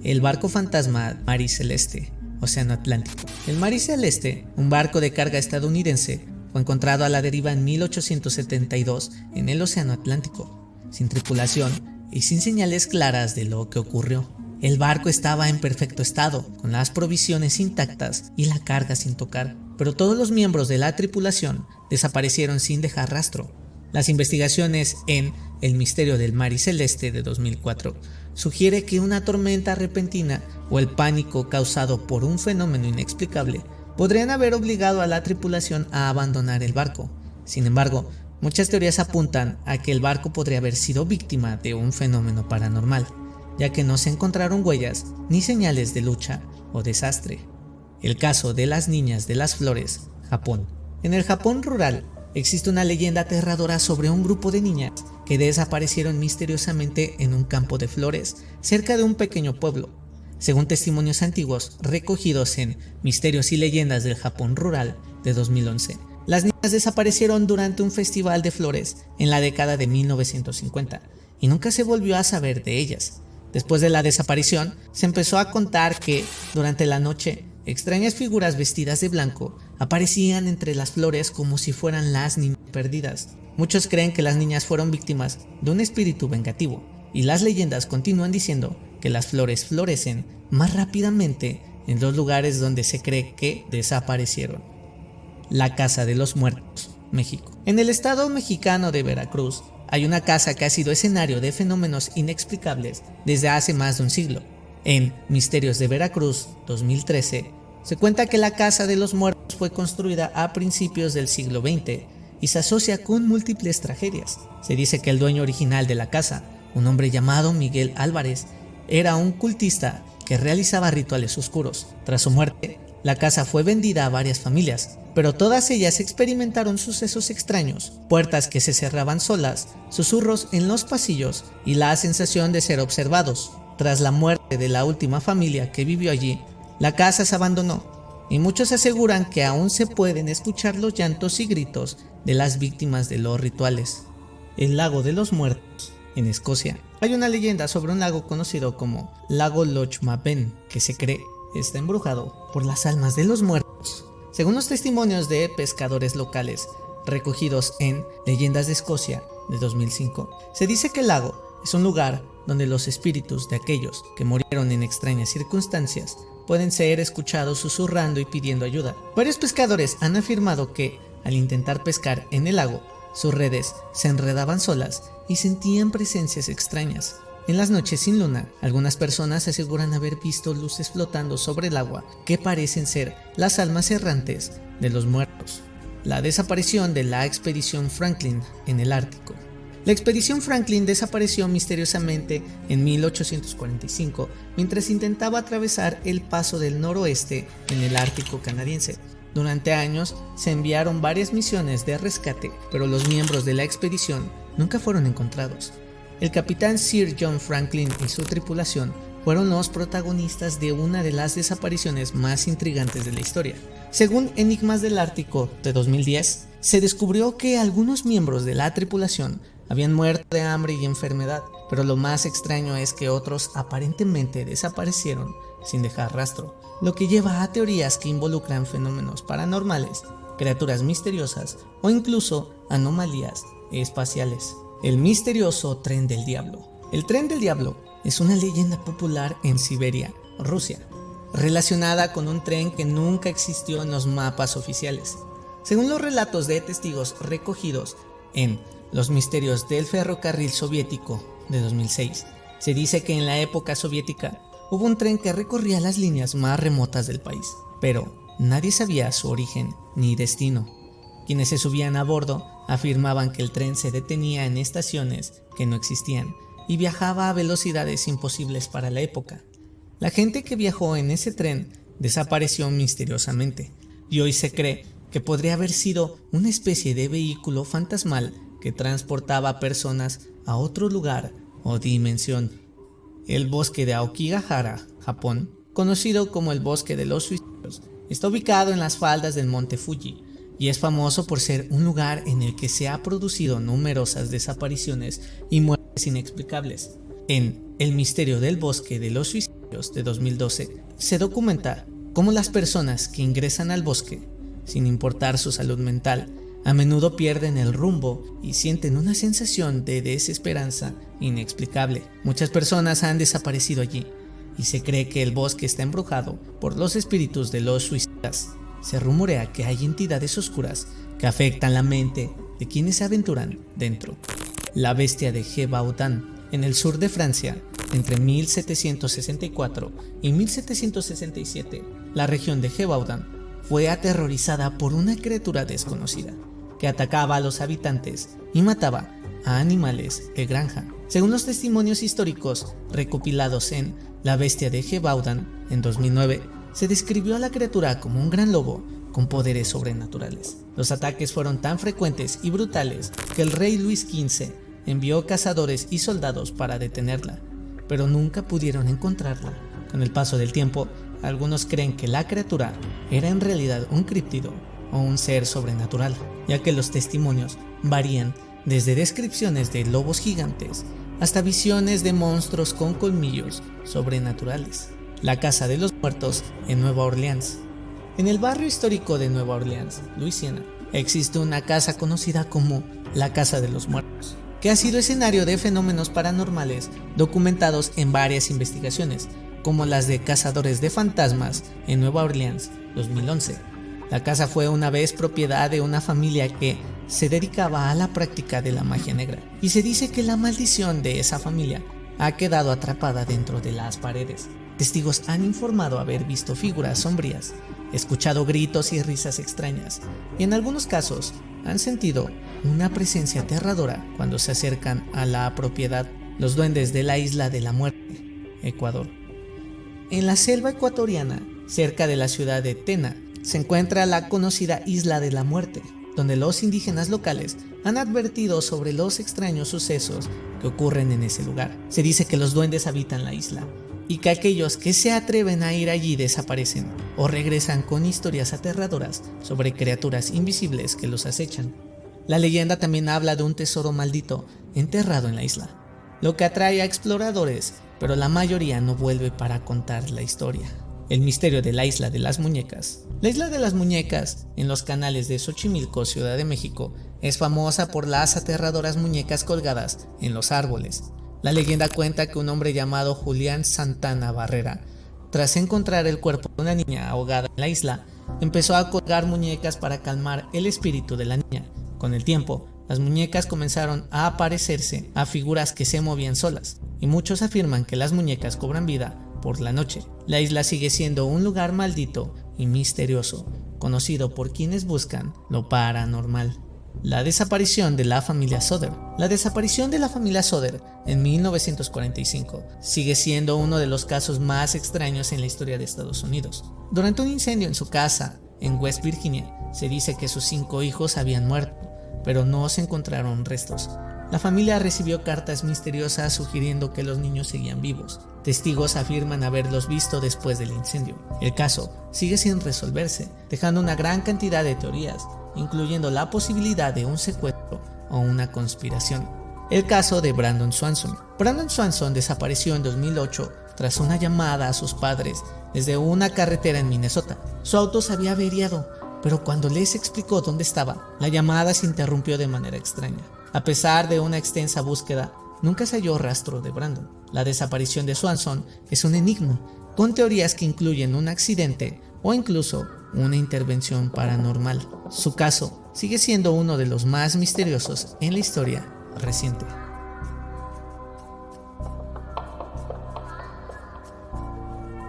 el barco fantasma Mary Celeste, Océano Atlántico. El Mary Celeste, un barco de carga estadounidense, fue encontrado a la deriva en 1872 en el Océano Atlántico, sin tripulación y sin señales claras de lo que ocurrió. El barco estaba en perfecto estado, con las provisiones intactas y la carga sin tocar, pero todos los miembros de la tripulación desaparecieron sin dejar rastro. Las investigaciones en El misterio del Mary Celeste de 2004 sugiere que una tormenta repentina o el pánico causado por un fenómeno inexplicable podrían haber obligado a la tripulación a abandonar el barco. Sin embargo, muchas teorías apuntan a que el barco podría haber sido víctima de un fenómeno paranormal, ya que no se encontraron huellas ni señales de lucha o desastre. El caso de las niñas de las flores, Japón. En el Japón rural existe una leyenda aterradora sobre un grupo de niñas que desaparecieron misteriosamente en un campo de flores cerca de un pequeño pueblo. Según testimonios antiguos recogidos en Misterios y leyendas del Japón rural de 2011, las niñas desaparecieron durante un festival de flores en la década de 1950 y nunca se volvió a saber de ellas. Después de la desaparición, se empezó a contar que, durante la noche, extrañas figuras vestidas de blanco aparecían entre las flores como si fueran las niñas perdidas. Muchos creen que las niñas fueron víctimas de un espíritu vengativo, y las leyendas continúan diciendo que las flores florecen más rápidamente en los lugares donde se cree que desaparecieron. La Casa de los Muertos, México. En el estado mexicano de Veracruz, hay una casa que ha sido escenario de fenómenos inexplicables desde hace más de un siglo. En Misterios de Veracruz, 2013, se cuenta que la Casa de los Muertos fue construida a principios del siglo XX y se asocia con múltiples tragedias. Se dice que el dueño original de la casa, un hombre llamado Miguel Álvarez, era un cultista que realizaba rituales oscuros. Tras su muerte, la casa fue vendida a varias familias, pero todas ellas experimentaron sucesos extraños, puertas que se cerraban solas, susurros en los pasillos y la sensación de ser observados. Tras la muerte de la última familia que vivió allí, la casa se abandonó y muchos aseguran que aún se pueden escuchar los llantos y gritos de las víctimas de los rituales. El Lago de los Muertos, en Escocia. Hay una leyenda sobre un lago conocido como Lago Loch Maben, que se cree está embrujado por las almas de los muertos. Según los testimonios de pescadores locales recogidos en Leyendas de Escocia de 2005, se dice que el lago es un lugar donde los espíritus de aquellos que murieron en extrañas circunstancias pueden ser escuchados susurrando y pidiendo ayuda. Varios pescadores han afirmado que, al intentar pescar en el lago, sus redes se enredaban solas y sentían presencias extrañas. En las noches sin luna, algunas personas aseguran haber visto luces flotando sobre el agua que parecen ser las almas errantes de los muertos. La desaparición de la expedición Franklin en el Ártico. La expedición Franklin desapareció misteriosamente en 1845 mientras intentaba atravesar el paso del noroeste en el Ártico canadiense. Durante años se enviaron varias misiones de rescate, pero los miembros de la expedición nunca fueron encontrados. El capitán Sir John Franklin y su tripulación fueron los protagonistas de una de las desapariciones más intrigantes de la historia. Según Enigmas del Ártico de 2010, se descubrió que algunos miembros de la tripulación habían muerto de hambre y enfermedad, pero lo más extraño es que otros aparentemente desaparecieron sin dejar rastro, lo que lleva a teorías que involucran fenómenos paranormales, criaturas misteriosas o incluso anomalías espaciales. El misterioso Tren del Diablo. El Tren del Diablo es una leyenda popular en Siberia, Rusia, relacionada con un tren que nunca existió en los mapas oficiales. Según los relatos de testigos recogidos en Los misterios del ferrocarril soviético de 2006, se dice que en la época soviética hubo un tren que recorría las líneas más remotas del país, pero nadie sabía su origen ni destino. Quienes se subían a bordo afirmaban que el tren se detenía en estaciones que no existían y viajaba a velocidades imposibles para la época. La gente que viajó en ese tren desapareció misteriosamente y hoy se cree que podría haber sido una especie de vehículo fantasmal que transportaba personas a otro lugar o dimensión. El bosque de Aokigahara, Japón, conocido como el bosque de los suicidios, está ubicado en las faldas del monte Fuji y es famoso por ser un lugar en el que se ha producido numerosas desapariciones y muertes inexplicables. En El misterio del bosque de los suicidios de 2012 se documenta cómo las personas que ingresan al bosque, sin importar su salud mental, a menudo pierden el rumbo y sienten una sensación de desesperanza inexplicable. Muchas personas han desaparecido allí y se cree que el bosque está embrujado por los espíritus de los suicidas. Se rumorea que hay entidades oscuras que afectan la mente de quienes se aventuran dentro. La bestia de Gévaudan, en el sur de Francia, entre 1764 y 1767, la región de Gévaudan fue aterrorizada por una criatura desconocida que atacaba a los habitantes y mataba a animales de granja. Según los testimonios históricos recopilados en La bestia de Gévaudan en 2009, se describió a la criatura como un gran lobo con poderes sobrenaturales. Los ataques fueron tan frecuentes y brutales que el rey Luis XV envió cazadores y soldados para detenerla, pero nunca pudieron encontrarla. Con el paso del tiempo, algunos creen que la criatura era en realidad un críptido o un ser sobrenatural, ya que los testimonios varían desde descripciones de lobos gigantes hasta visiones de monstruos con colmillos sobrenaturales. La Casa de los Muertos en Nueva Orleans. En el barrio histórico de Nueva Orleans, Luisiana, existe una casa conocida como la Casa de los Muertos, que ha sido escenario de fenómenos paranormales documentados en varias investigaciones, como las de Cazadores de Fantasmas en Nueva Orleans 2011. La casa fue una vez propiedad de una familia que se dedicaba a la práctica de la magia negra, y se dice que la maldición de esa familia ha quedado atrapada dentro de las paredes. Testigos han informado haber visto figuras sombrías, escuchado gritos y risas extrañas, y en algunos casos han sentido una presencia aterradora cuando se acercan a la propiedad. Los duendes de la Isla de la Muerte, Ecuador. En la selva ecuatoriana, cerca de la ciudad de Tena, se encuentra la conocida Isla de la Muerte, donde los indígenas locales han advertido sobre los extraños sucesos que ocurren en ese lugar. Se dice que los duendes habitan la isla y que aquellos que se atreven a ir allí desaparecen o regresan con historias aterradoras sobre criaturas invisibles que los acechan. La leyenda también habla de un tesoro maldito enterrado en la isla, lo que atrae a exploradores, pero la mayoría no vuelve para contar la historia. El misterio de la Isla de las Muñecas. La Isla de las Muñecas, en los canales de Xochimilco, Ciudad de México, es famosa por las aterradoras muñecas colgadas en los árboles. La leyenda cuenta que un hombre llamado Julián Santana Barrera, tras encontrar el cuerpo de una niña ahogada en la isla, empezó a colgar muñecas para calmar el espíritu de la niña. Con el tiempo, las muñecas comenzaron a aparecerse a figuras que se movían solas, y muchos afirman que las muñecas cobran vida por la noche. La isla sigue siendo un lugar maldito y misterioso, conocido por quienes buscan lo paranormal. La desaparición de la familia Soder. La desaparición de la familia Soder en 1945 sigue siendo uno de los casos más extraños en la historia de Estados Unidos. Durante un incendio en su casa en West Virginia, se dice que sus 5 hijos habían muerto, pero no se encontraron restos. La familia recibió cartas misteriosas sugiriendo que los niños seguían vivos. Testigos afirman haberlos visto después del incendio. El caso sigue sin resolverse, dejando una gran cantidad de teorías, incluyendo la posibilidad de un secuestro o una conspiración. El caso de Brandon Swanson. Brandon Swanson desapareció en 2008 tras una llamada a sus padres desde una carretera en Minnesota. Su auto se había averiado, pero cuando les explicó dónde estaba, la llamada se interrumpió de manera extraña. A pesar de una extensa búsqueda, nunca se halló rastro de Brandon. La desaparición de Swanson es un enigma, con teorías que incluyen un accidente o incluso una intervención paranormal. Su caso sigue siendo uno de los más misteriosos en la historia reciente.